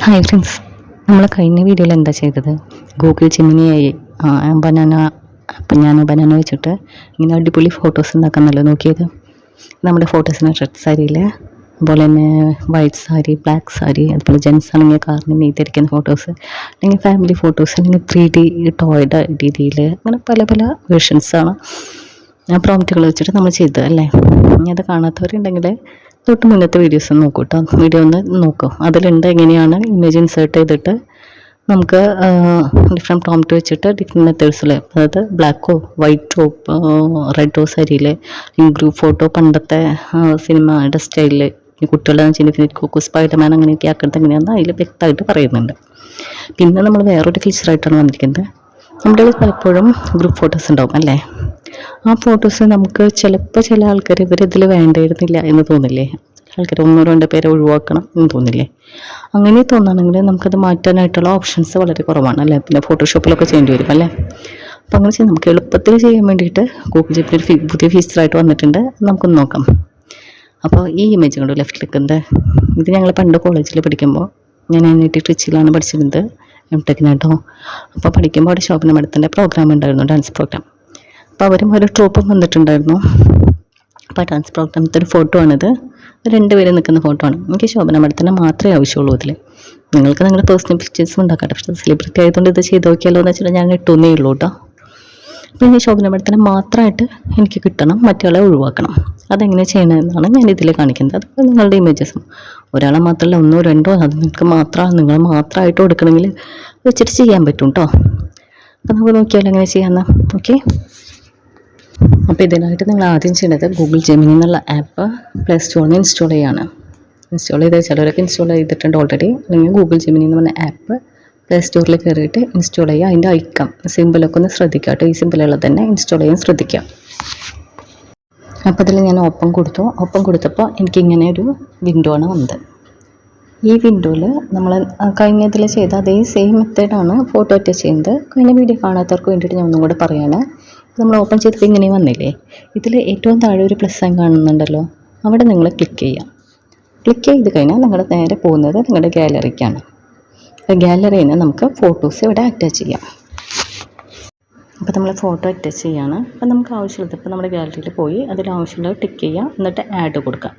Hi friends, നമ്മൾ കഴിഞ്ഞ വീഡിയോയിൽ എന്താ ചെയ്തത്? ഗൂഗിൾ ജെമിനിയായി ബനാന വെച്ചിട്ട് ഇങ്ങനെ അടിപൊളി ഫോട്ടോസ് ഉണ്ടാക്കാനല്ലോ നോക്കിയത്. നമ്മുടെ ഫോട്ടോസിന് റെഡ് സാരിയിൽ, അതുപോലെ തന്നെ വൈറ്റ് സാരി, ബ്ലാക്ക് സാരി, അതുപോലെ ജെൻസ് ആണെങ്കിൽ കാറിന് മീതിരിക്കുന്ന ഫോട്ടോസ്, അല്ലെങ്കിൽ ഫാമിലി ഫോട്ടോസ്, അല്ലെങ്കിൽ 3D ടോയുടെ രീതിയിൽ, അങ്ങനെ പല പല വേർഷൻസാണ് പ്രോംപ്റ്റുകൾ വെച്ചിട്ട് നമ്മൾ ചെയ്തത് അല്ലേ. ഇനി അത് കാണാത്തവരുണ്ടെങ്കിൽ തൊട്ട് മുന്നത്തെ വീഡിയോസ് ഒന്ന് നോക്കൂ കേട്ടോ. വീഡിയോ ഒന്ന് നോക്കൂ, അതിലുണ്ട് എങ്ങനെയാണ് ഇമേജ് ഇൻസേർട്ട് ചെയ്തിട്ട് നമുക്ക് ഡിഫറെൻറ്റ് പ്രോംപ്റ്റ് വെച്ചിട്ട് ഡിഫറെൻറ്റ് മെത്തേഡ്സിൽ, അതായത് ബ്ലാക്കോ വൈറ്റോ റെഡോ സാരിയിൽ ഗ്രൂപ്പ് ഫോട്ടോ പണ്ടത്തെ സിനിമയുടെ സ്റ്റൈലിൽ കുട്ടികളുടെ ഇൻഫിനിറ്റ് കോക്കോ, സ്പൈഡർമാൻ അങ്ങനെയൊക്കെ ആക്കുന്നത് എങ്ങനെയാണെന്ന് അതിൽ വ്യക്തമായിട്ട് പറയുന്നുണ്ട്. പിന്നെ നമ്മൾ വേറൊരു ഫീച്ചറായിട്ടാണ് വന്നിരിക്കുന്നത്. നമ്മുടെ പലപ്പോഴും ഗ്രൂപ്പ് ഫോട്ടോസ് ഉണ്ടാവും അല്ലേ. ആ ഫോട്ടോസ് നമുക്ക് ചിലപ്പോൾ ചില ആൾക്കാർ ഇവരിതിൽ വേണ്ടായിരുന്നില്ല എന്ന് തോന്നില്ലേ, ആൾക്കാർ ഒന്നോ രണ്ടോ പേരെ ഒഴിവാക്കണം എന്ന് തോന്നില്ലേ. അങ്ങനെ തോന്നുകയാണെങ്കിൽ നമുക്കത് മാറ്റാനായിട്ടുള്ള ഓപ്ഷൻസ് വളരെ കുറവാണ് അല്ലേ. പിന്നെ ഫോട്ടോഷോപ്പിലൊക്കെ ചെയ്യേണ്ടി വരും അല്ലേ. അപ്പോൾ അങ്ങനെ ചെയ്യാം, നമുക്ക് എളുപ്പത്തിൽ ചെയ്യാൻ വേണ്ടിയിട്ട് ഗൂഗിൾ ജെമിനി ഒരു പുതിയ ഫീച്ചറായിട്ട് വന്നിട്ടുണ്ട്. നമുക്കൊന്ന് നോക്കാം. അപ്പോൾ ഈ ഇമേജ് കണ്ടു ലെഫ്റ്റ് ക്ലിക്കിൻ്റെ, ഇത് ഞങ്ങൾ പണ്ട് കോളേജിൽ പഠിക്കുമ്പോൾ, ഞാൻ NIT ട്രിച്ചിലാണ് പഠിച്ചിരുന്നത്, M.Tech കേട്ടോ. അപ്പോൾ പഠിക്കുമ്പോൾ അവിടെ ശോഭന മേഡത്തിൻ്റെ പ്രോഗ്രാം ഉണ്ടായിരുന്നു, ഡാൻസ് പ്രോഗ്രാം. അപ്പോൾ അവരും ഒരു ട്രൂപ്പും വന്നിട്ടുണ്ടായിരുന്നു. അപ്പോൾ ഡാൻസ് പ്രോഗ്രാമത്തെ ഒരു ഫോട്ടോ ആണിത്, രണ്ടുപേരും നിൽക്കുന്ന ഫോട്ടോ ആണ്. എനിക്ക് ശോഭന മേഡത്തിനെ മാത്രമേ ആവശ്യമുള്ളൂ ഇതിൽ. നിങ്ങൾക്ക് നിങ്ങളുടെ പേഴ്സണൽ പിക്ചേഴ്സും ഉണ്ടാക്കാം, പക്ഷേ സെലിബ്രിറ്റി ആയതുകൊണ്ട് ഇത് ചെയ്ത് നോക്കിയാലോ എന്ന് വെച്ചിട്ട് ഞാൻ ഇട്ടുന്നേ ഉള്ളൂ കേട്ടോ. അപ്പോൾ ഇനി ശോഭന മേഡത്തിനെ മാത്രമായിട്ട് എനിക്ക് കിട്ടണം, മറ്റൊരാളെ ഒഴിവാക്കണം. അതെങ്ങനെ ചെയ്യണമെന്നാണ് ഞാൻ ഇതിൽ കാണിക്കുന്നത്. അതുപോലെ നിങ്ങളുടെ ഇമേജസും ഒരാളെ മാത്രമല്ല, ഒന്നോ രണ്ടോ, അത് നിങ്ങൾ മാത്രമായിട്ട് കൊടുക്കണമെങ്കിൽ വെച്ചിട്ട് ചെയ്യാൻ പറ്റും കേട്ടോ. അപ്പോൾ നമുക്ക് നോക്കിയാലോ എങ്ങനെ ചെയ്യാമെന്ന്. ഓക്കെ, അപ്പോൾ ഇതിനായിട്ട് നിങ്ങൾ ആദ്യം ചെയ്യേണ്ടത് ഗൂഗിൾ ജെമിനി എന്നുള്ള ആപ്പ് പ്ലേ സ്റ്റോറിൽ നിന്ന് ഇൻസ്റ്റാൾ ചെയ്യാണ്. ഇൻസ്റ്റാൾ ചെയ്ത് ചിലവരൊക്കെ ഇൻസ്റ്റാൾ ചെയ്തിട്ടുണ്ട് ഓൾറെഡി. അല്ലെങ്കിൽ ഗൂഗിൾ ജെമിനി എന്ന് പറഞ്ഞ ആപ്പ് പ്ലേ സ്റ്റോറിൽ കയറിയിട്ട് ഇൻസ്റ്റാൾ ചെയ്യുക. അതിൻ്റെ ഐക്കൺ സിമ്പിളൊക്കെ ഒന്ന് ശ്രദ്ധിക്കുക കേട്ടോ. ഈ സിമ്പിളുള്ളത് തന്നെ ഇൻസ്റ്റാൾ ചെയ്യാൻ ശ്രദ്ധിക്കുക. അപ്പോൾ അതിൽ ഞാൻ ഓപ്പൺ കൊടുത്തപ്പോൾ എനിക്കിങ്ങനെ ഒരു വിൻഡോ ആണ് വന്നത്. ഈ വിൻഡോയിൽ നമ്മൾ കഴിഞ്ഞതിൽ ചെയ്ത അതേ സെയിം മെത്തേഡാണ് ഫോട്ടോ അറ്റാച്ച് ചെയ്യുന്നത്. കഴിഞ്ഞ വീഡിയോ കാണാത്തവർക്ക് വേണ്ടിയിട്ട് ഞാൻ ഒന്നും കൂടെ പറയുകയാണ്. നമ്മൾ ഓപ്പൺ ചെയ്തപ്പോൾ ഇങ്ങനെ വന്നില്ലേ, ഇതിൽ ഏറ്റവും താഴെ ഒരു പ്ലസ് സൈൻ കാണുന്നുണ്ടല്ലോ, അവിടെ നിങ്ങൾ ക്ലിക്ക് ചെയ്യാം. ക്ലിക്ക് ചെയ്ത് കഴിഞ്ഞാൽ നിങ്ങളുടെ നേരെ പോകുന്നത് നിങ്ങളുടെ ഗാലറിക്കാണ്. അപ്പോൾ ഗാലറിയിൽ നിന്ന് നമുക്ക് ഫോട്ടോസ് ഇവിടെ അറ്റാച്ച് ചെയ്യാം. അപ്പോൾ നമ്മൾ ഫോട്ടോ അറ്റാച്ച് ചെയ്യാണ്. അപ്പോൾ നമുക്ക് ആവശ്യമുള്ളത്, ഇപ്പോൾ നമ്മുടെ ഗാലറിയിൽ പോയി അതിൽ ആവശ്യമുള്ളത് ടിക്ക് ചെയ്യാം, എന്നിട്ട് ആഡ് കൊടുക്കാം.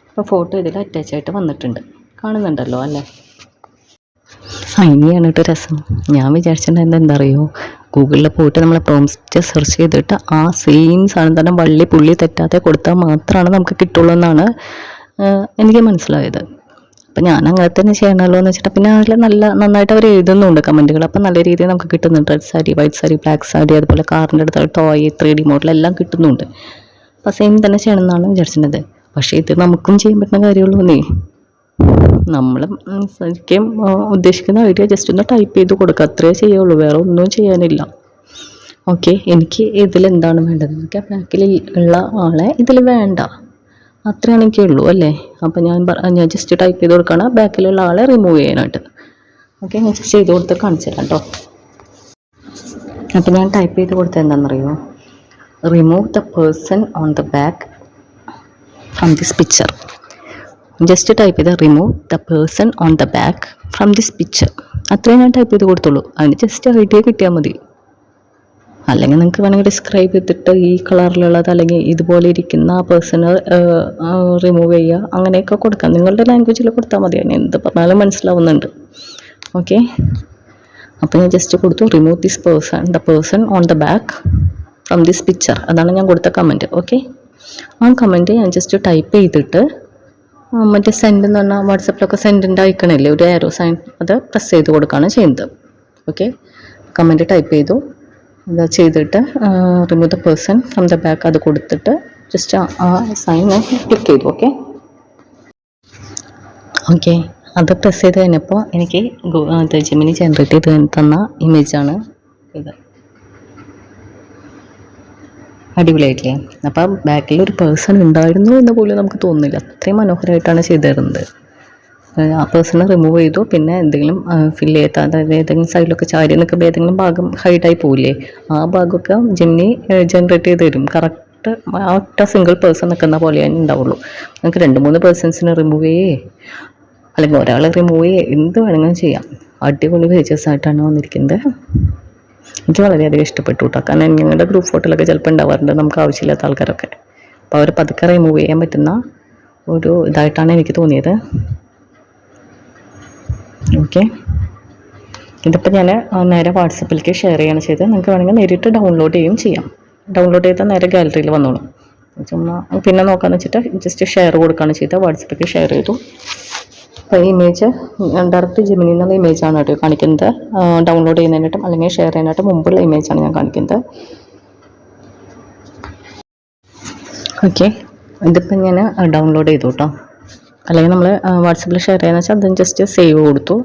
അപ്പോൾ ഫോട്ടോ ഇതിൽ അറ്റാച്ച് ആയിട്ട് വന്നിട്ടുണ്ട്, കാണുന്നുണ്ടല്ലോ അല്ലേ. ഇനിയാണ് കേട്ടോ രസം. ഞാൻ വിചാരിച്ചിട്ടുണ്ടായിരുന്നത് എന്താ അറിയോ, ഗൂഗിളിൽ പോയിട്ട് നമ്മളെ പ്രോംപ്റ്റ് സെർച്ച് ചെയ്തിട്ട് ആ സെയിം സാധനം തന്നെ വള്ളി പുള്ളി തെറ്റാതെ കൊടുത്താൽ മാത്രമാണ് നമുക്ക് കിട്ടുള്ളൂ എന്നാണ് എനിക്ക് മനസ്സിലായത്. അപ്പം ഞാൻ അങ്ങനെ തന്നെ ചെയ്യണമല്ലോ എന്ന് വെച്ചിട്ട്, പിന്നെ അതിൽ നന്നായിട്ട് അവർ എഴുതുന്നുണ്ട് കമൻറ്റുകൾ. അപ്പം നല്ല രീതിയിൽ നമുക്ക് കിട്ടുന്നുണ്ട്. Red sari, white sari, black sari, അതുപോലെ കാറിൻ്റെ അടുത്ത് ടോയ്, 3D മോഡൽ എല്ലാം കിട്ടുന്നുണ്ട്. അപ്പം സെയിം തന്നെ ചെയ്യണമെന്നാണ് വിചാരിച്ചിട്ടുള്ളത്. പക്ഷേ ഇത് നമുക്കും ചെയ്യാൻ പറ്റുന്ന കാര്യമുള്ളൂ എന്നേ. നമ്മൾ ശരിക്കും ഉദ്ദേശിക്കുന്ന ഐഡിയ ജസ്റ്റ് ഒന്ന് ടൈപ്പ് ചെയ്ത് കൊടുക്കുക, അത്രേ ചെയ്യുള്ളൂ, വേറെ ഒന്നും ചെയ്യാനില്ല. ഓക്കെ, എനിക്ക് ഇതിലെന്താണ് വേണ്ടത്, എനിക്ക് ആ ബാക്കിൽ ഉള്ള ആളെ ഇതിൽ വേണ്ട, അത്രയാണ് എനിക്കുള്ളൂ അല്ലേ. അപ്പോൾ ഞാൻ ജസ്റ്റ് ടൈപ്പ് ചെയ്ത് കൊടുക്കുകയാണ് ബാക്കിലുള്ള ആളെ റിമൂവ് ചെയ്യാനായിട്ട്. ഓക്കെ, ഞാൻ ജസ്റ്റ് ചെയ്ത് കൊടുത്ത് കാണിച്ചു തരാം കേട്ടോ. അപ്പോൾ ഞാൻ ടൈപ്പ് ചെയ്ത് കൊടുത്തത് എന്താണെന്നറിയോ, remove the person on the back from this picture. Just type ചെയ്ത് remove the person on the back from this picture, അത്രയും ഞാൻ ടൈപ്പ് ചെയ്ത് കൊടുത്തുള്ളൂ. അതിന് ജസ്റ്റ് ഐഡിയ കിട്ടിയാൽ മതി. അല്ലെങ്കിൽ നിങ്ങൾക്ക് വേണമെങ്കിൽ ഡിസ്ക്രൈബ് ചെയ്തിട്ട് ഈ കളറിലുള്ളത് അല്ലെങ്കിൽ ഇതുപോലെ ഇരിക്കുന്ന ആ പേഴ്സണ് റിമൂവ് ചെയ്യുക, അങ്ങനെയൊക്കെ കൊടുക്കാം. നിങ്ങളുടെ ലാംഗ്വേജിൽ കൊടുത്താൽ മതി, അതിന് എന്ത് പറഞ്ഞാലും മനസ്സിലാവുന്നുണ്ട്. ഓക്കെ, അപ്പോൾ ഞാൻ ജസ്റ്റ് കൊടുത്തു remove this person, the person on the back from this picture, അതാണ് ഞാൻ കൊടുത്ത കമൻറ്റ്. ഓക്കെ, ആ കമൻറ്റ് ഞാൻ ജസ്റ്റ് ടൈപ്പ് ചെയ്തിട്ട് മറ്റേ സെൻഡ് എന്ന് പറഞ്ഞാൽ വാട്സപ്പിലൊക്കെ സെൻഡിൻ്റെ ഐക്കണില്ലേ, ഒരു ആരോ സൈൻ, അത് പ്രസ് ചെയ്ത് കൊടുക്കുകയാണ് ചെയ്യുന്നത്. ഓക്കെ, കമൻറ്റ് ടൈപ്പ് ചെയ്തു, ഇത് ചെയ്തിട്ട് remove the person from the back അത് കൊടുത്തിട്ട് ജസ്റ്റ് ആ സൈൻ ഞാൻ ക്ലിക്ക് ചെയ്തു. ഓക്കെ, അത് പ്രസ് ചെയ്ത് കഴിഞ്ഞപ്പോൾ എനിക്ക് ജെമിനി ജനറേറ്റ് ചെയ്ത് തന്ന ഇമേജാണ് ഇത്. അടിപൊളിയായിട്ടില്ലേ. അപ്പം ബാക്കിൽ ഒരു പേഴ്സൺ ഉണ്ടായിരുന്നു എന്ന് പോലും നമുക്ക് തോന്നുന്നില്ല, അത്രയും മനോഹരമായിട്ടാണ് ചെയ്തു തരുന്നത്. ആ പേഴ്സണെ റിമൂവ് ചെയ്തു, പിന്നെ എന്തെങ്കിലും ഫില്ല് ചെയ്ത, അതായത് ഏതെങ്കിലും സൈഡിലൊക്കെ ചാരി നിൽക്കുമ്പോൾ ഏതെങ്കിലും ഭാഗം ഹൈഡായി പോവില്ലേ, ആ ഭാഗമൊക്കെ ജെമിനി ജനറേറ്റ് ചെയ്ത് തരും. കറക്റ്റ് ആ ഒറ്റ സിംഗിൾ പേഴ്സൺ നിൽക്കുന്ന പോലെയാണ് ഉണ്ടാവുള്ളൂ. നമുക്ക് 2-3 പേഴ്സൺസിനെ റിമൂവ് ചെയ്യേ അല്ലെങ്കിൽ ഒരാൾ റിമൂവ് എന്ത് വേണമെങ്കിലും ചെയ്യാം. അടിപൊളി പേജസ് ആയിട്ടാണ് വന്നിരിക്കുന്നത്. എനിക്ക് വളരെയധികം ഇഷ്ടപ്പെട്ടു കേട്ടോ. കാരണം ഞങ്ങളുടെ ഗ്രൂപ്പ് ഫോട്ടോയിലൊക്കെ ചിലപ്പോൾ ഉണ്ടാവാറുണ്ട് നമുക്ക് ആവശ്യമില്ലാത്ത ആൾക്കാരൊക്കെ. അപ്പോൾ അവർ പതുക്കെ റിമൂവ് ചെയ്യാൻ പറ്റുന്ന ഒരു ഇതായിട്ടാണ് എനിക്ക് തോന്നിയത്. ഓക്കെ, ഇതിപ്പോൾ ഞാൻ നേരെ വാട്സപ്പിലേക്ക് ഷെയർ ചെയ്യാണ് ചെയ്തത്. നിങ്ങൾക്ക് വേണമെങ്കിൽ നേരിട്ട് ഡൗൺലോഡ് ചെയ്യുകയും ചെയ്യാം. ഡൗൺലോഡ് ചെയ്താൽ നേരെ ഗാലറിയിൽ വന്നോളും. ചുമ്മാ പിന്നെ നോക്കാമെന്ന് വെച്ചിട്ട് ജസ്റ്റ് ഷെയർ കൊടുക്കുകയാണ് ചെയ്തത്. വാട്സപ്പിലേക്ക് ഷെയർ ചെയ്തു. അപ്പോൾ ഈ ഇമേജ് ഡയറക്റ്റ് ജെമിനി എന്നുള്ള ഇമേജാണ് കേട്ടോ കാണിക്കുന്നത്. ഡൗൺലോഡ് ചെയ്യുന്നതിനായിട്ടും അല്ലെങ്കിൽ ഷെയർ ചെയ്യാനായിട്ടും മുമ്പുള്ള ഇമേജാണ് ഞാൻ കാണിക്കുന്നത്. ഓക്കെ, ഇതിപ്പോൾ ഞാൻ ഡൗൺലോഡ് ചെയ്തു കേട്ടോ. അല്ലെങ്കിൽ നമ്മൾ വാട്സപ്പിൽ ഷെയർ ചെയ്യാന്ന് വെച്ചാൽ അതും ജസ്റ്റ് സേവ് കൊടുത്തു.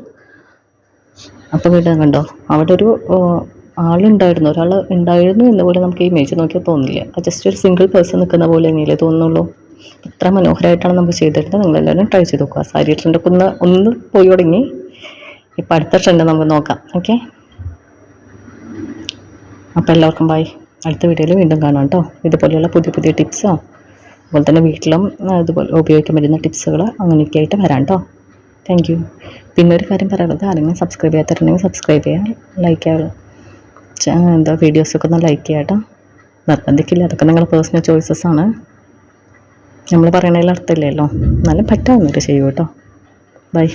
അപ്പോൾ വീണ്ടും കണ്ടോ, അവിടെ ഒരു ആളുണ്ടായിരുന്നു, ഒരാൾ ഉണ്ടായിരുന്നു എന്ന പോലെ നമുക്ക് ഈ ഇമേജ് നോക്കിയാൽ തോന്നില്ല. ജസ്റ്റ് ഒരു സിംഗിൾ പേഴ്സൺ നിൽക്കുന്ന പോലെ തന്നെയല്ലേ തോന്നുള്ളൂ. ഇത്ര മനോഹരമായിട്ടാണ് നമുക്ക് ചെയ്തിരുന്നത്. നിങ്ങളെല്ലാവരും ട്രൈ ചെയ്ത് നോക്കുക. സാരി ട്രെൻഡൊക്കെ ഒന്ന് പോയി തുടങ്ങി. ഇപ്പം അടുത്ത ട്രെൻഡ് നമുക്ക് നോക്കാം. ഓക്കെ, അപ്പോൾ എല്ലാവർക്കും ബൈ. അടുത്ത വീഡിയോയിൽ വീണ്ടും കാണാം കേട്ടോ. ഇതുപോലെയുള്ള പുതിയ പുതിയ ടിപ്സോ അതുപോലെ തന്നെ വീട്ടിലും അതുപോലെ ഉപയോഗിക്കാൻ പറ്റുന്ന ടിപ്സുകൾ അങ്ങനെയൊക്കെ ആയിട്ട് വരാം കേട്ടോ. Thank you. പിന്നെ ഒരു കാര്യം പറയാനുള്ളത്, ആരെങ്കിലും സബ്സ്ക്രൈബ് ചെയ്യാത്തിട്ടുണ്ടെങ്കിൽ സബ്സ്ക്രൈബ് ചെയ്യാം, ലൈക്ക് ചെയ്യാം, വീഡിയോസൊക്കെ ഒന്ന് ലൈക്ക് ചെയ്യാം കേട്ടോ. നിർബന്ധിക്കില്ല, അതൊക്കെ നിങ്ങളുടെ പേഴ്സണൽ ചോയ്സസ് ആണ്. നമ്മൾ പറയണതിൽ അർത്ഥമില്ലല്ലോ, എന്നാലും പറ്റാവുന്നവർ ചെയ്യൂ കേട്ടോ. ബൈ.